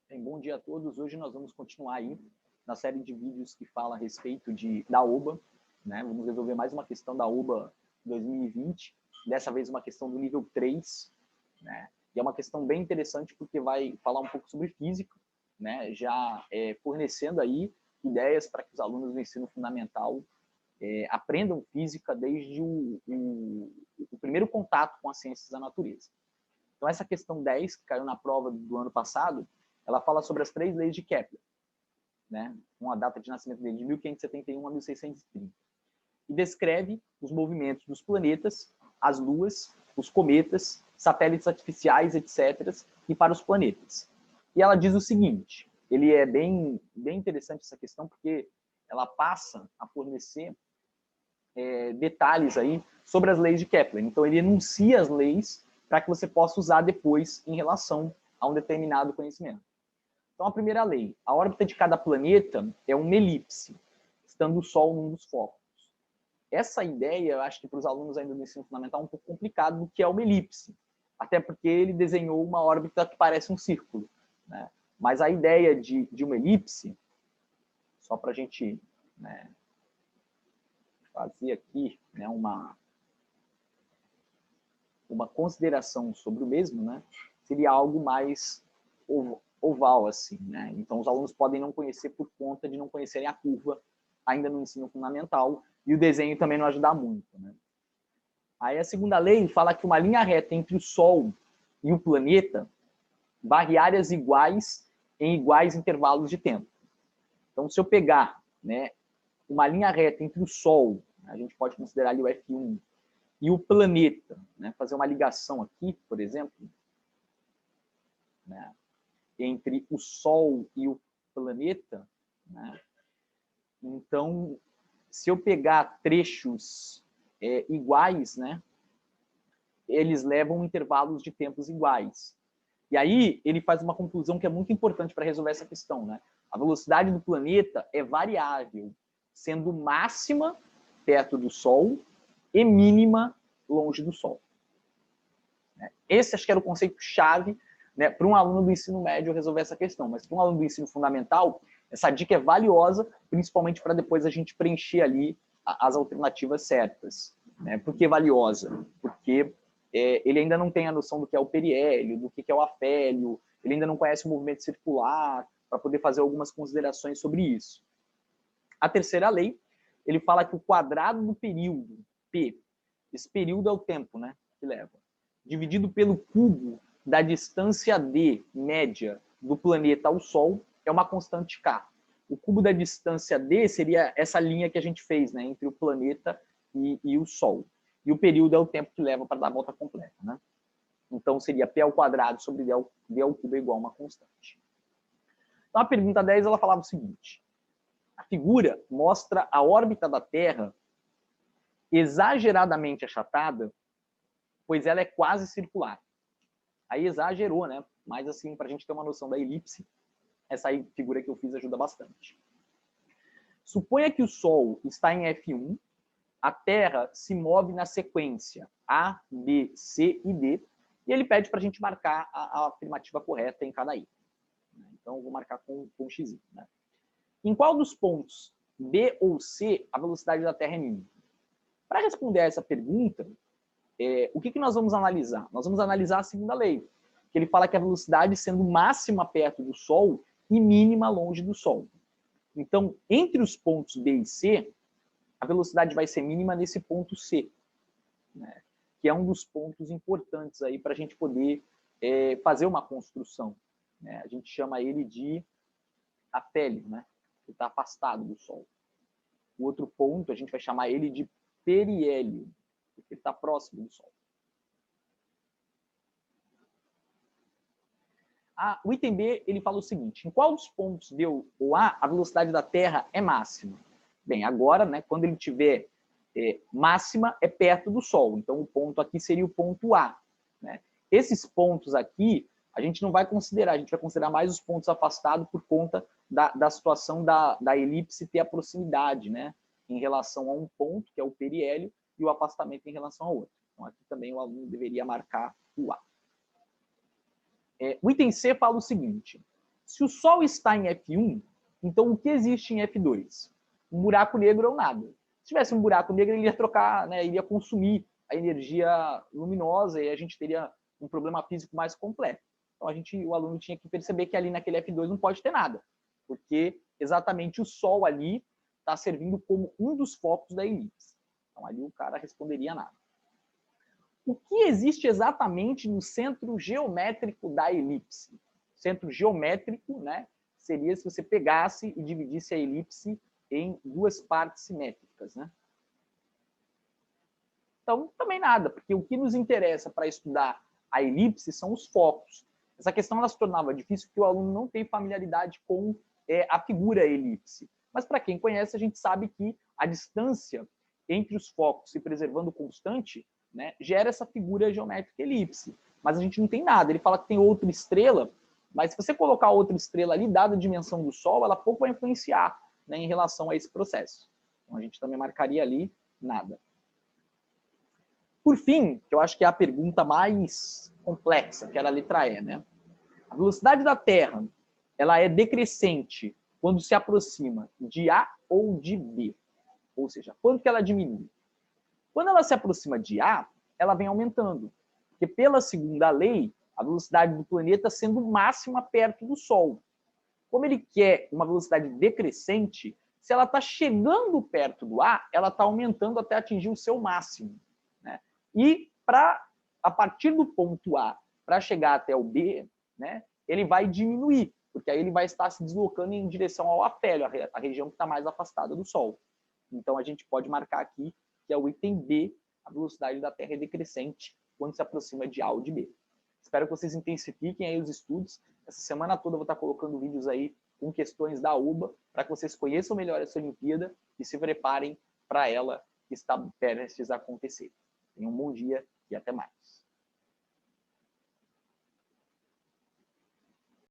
Bem, bom dia a todos. Hoje nós vamos continuar aí na série de vídeos que fala a respeito da OBA, né? Vamos resolver mais uma questão da OBA 2020, dessa vez uma questão do nível 3, né? E é uma questão bem interessante porque vai falar um pouco sobre física, né? Já fornecendo aí ideias para que os alunos do ensino fundamental aprendam física desde o primeiro contato com as ciências da natureza. Então, essa questão 10, que caiu na prova do ano passado, ela fala sobre as 3 leis de Kepler, né? Com a data de nascimento dele, de 1571 a 1630. E descreve os movimentos dos planetas, as luas, os cometas, satélites artificiais, etc., e para os planetas. E ela diz o seguinte, ele é bem interessante essa questão, porque ela passa a fornecer detalhes aí sobre as leis de Kepler. Então, ele enuncia as leis para que você possa usar depois em relação a um determinado conhecimento. Então, a primeira lei, a órbita de cada planeta é uma elipse, estando o Sol num dos focos. Essa ideia, eu acho que para os alunos ainda do ensino fundamental é um pouco complicado do que é uma elipse, até porque ele desenhou uma órbita que parece um círculo, né? Mas a ideia de uma elipse, só para a gente, né, fazer aqui, né, uma consideração sobre o mesmo, né, seria algo mais oval, assim, né? Então, os alunos podem não conhecer por conta de não conhecerem a curva ainda no ensino fundamental, e o desenho também não ajuda muito, né? Aí a segunda lei fala que uma linha reta entre o Sol e o planeta varre áreas iguais em iguais intervalos de tempo. Então, se eu pegar, né, uma linha reta entre o Sol, a gente pode considerar ali o F1, e o planeta, né, fazer uma ligação aqui, por exemplo, né, entre o Sol e o planeta, né? Então, se eu pegar trechos iguais, né, eles levam intervalos de tempos iguais. E aí ele faz uma conclusão que é muito importante para resolver essa questão, né? A velocidade do planeta é variável, sendo máxima perto do Sol e mínima longe do Sol. Esse acho que era o conceito-chave, né, para um aluno do ensino médio resolver essa questão, mas para um aluno do ensino fundamental, essa dica é valiosa, principalmente para depois a gente preencher ali as alternativas certas. Né? Por que valiosa? Porque ele ainda não tem a noção do que é o periélio, do que é o afélio, ele ainda não conhece o movimento circular, para poder fazer algumas considerações sobre isso. A terceira lei, ele fala que o quadrado do período, P, esse período é o tempo, né, que leva, dividido pelo cubo da distância d média do planeta ao Sol, é uma constante K. O cubo da distância d seria essa linha que a gente fez, né, entre o planeta e o Sol. E o período é o tempo que leva para dar a volta completa, né? Então, seria P ao quadrado sobre D ao cubo é igual a uma constante. Então, a pergunta 10, ela falava o seguinte. A figura mostra a órbita da Terra exageradamente achatada, pois ela é quase circular. Aí exagerou, né? Mas, assim, para a gente ter uma noção da elipse, essa aí, figura que eu fiz ajuda bastante. Suponha que o Sol está em F1, a Terra se move na sequência A, B, C e D, e ele pede para a gente marcar a afirmativa correta em cada I. Então, eu vou marcar com X. Né? Em qual dos pontos B ou C a velocidade da Terra é mínima? Para responder a essa pergunta, o que nós vamos analisar? Nós vamos analisar a segunda lei, que ele fala que a velocidade sendo máxima perto do Sol e mínima longe do Sol. Então, entre os pontos B e C, a velocidade vai ser mínima nesse ponto C, né? Que é um dos pontos importantes aí para a gente poder fazer uma construção. Né? A gente chama ele de afélio, né? Que está afastado do Sol. O outro ponto, a gente vai chamar ele de periélio, porque ele está próximo do Sol. O item B, ele fala o seguinte, em qual dos pontos B ou A a velocidade da Terra é máxima? Bem, agora, né, quando ele tiver máxima, é perto do Sol. Então, o ponto aqui seria o ponto A. Né? Esses pontos aqui, a gente não vai considerar, a gente vai considerar mais os pontos afastados por conta da situação da elipse ter a proximidade, né, em relação a um ponto, que é o periélio, e o afastamento em relação ao outro. Então, aqui também o aluno deveria marcar o A. O item C fala o seguinte, Se o Sol está em F1, então o que existe em F2? Um buraco negro ou nada. Se tivesse um buraco negro, ele ia trocar, né, iria consumir a energia luminosa e a gente teria um problema físico mais completo. Então o aluno tinha que perceber que ali naquele F2 não pode ter nada, porque exatamente o Sol ali está servindo como um dos focos da elipse. Então ali o cara responderia nada. O que existe exatamente no centro geométrico da elipse? O centro geométrico, né, seria se você pegasse e dividisse a elipse em duas partes simétricas, né? Então, também nada, porque o que nos interessa para estudar a elipse são os focos. Essa questão ela se tornava difícil porque o aluno não tem familiaridade com a figura elipse. Mas para quem conhece, a gente sabe que a distância entre os focos se preservando constante, né, gera essa figura geométrica elipse. Mas a gente não tem nada. Ele fala que tem outra estrela, mas se você colocar outra estrela ali, dada a dimensão do Sol, ela pouco vai influenciar, né, em relação a esse processo. Então a gente também marcaria ali nada. Por fim, que eu acho que é a pergunta mais complexa, que era a letra E, né? A velocidade da Terra, ela é decrescente quando se aproxima de A ou de B. Ou seja, quando que ela diminui? Quando ela se aproxima de A, ela vem aumentando. Porque pela segunda lei, a velocidade do planeta sendo máxima perto do Sol. Como ele quer uma velocidade decrescente, se ela está chegando perto do A, ela está aumentando até atingir o seu máximo. Né? E a partir do ponto A, para chegar até o B, né, ele vai diminuir, porque aí ele vai estar se deslocando em direção ao afélio, a região que está mais afastada do Sol. Então a gente pode marcar aqui que é o item B, a velocidade da Terra é decrescente quando se aproxima de A ou de B. Espero que vocês intensifiquem aí os estudos. Essa semana toda eu vou estar colocando vídeos aí com questões da UBA, para que vocês conheçam melhor essa Olimpíada e se preparem para ela que está prestes a acontecer. Tenham um bom dia e até mais.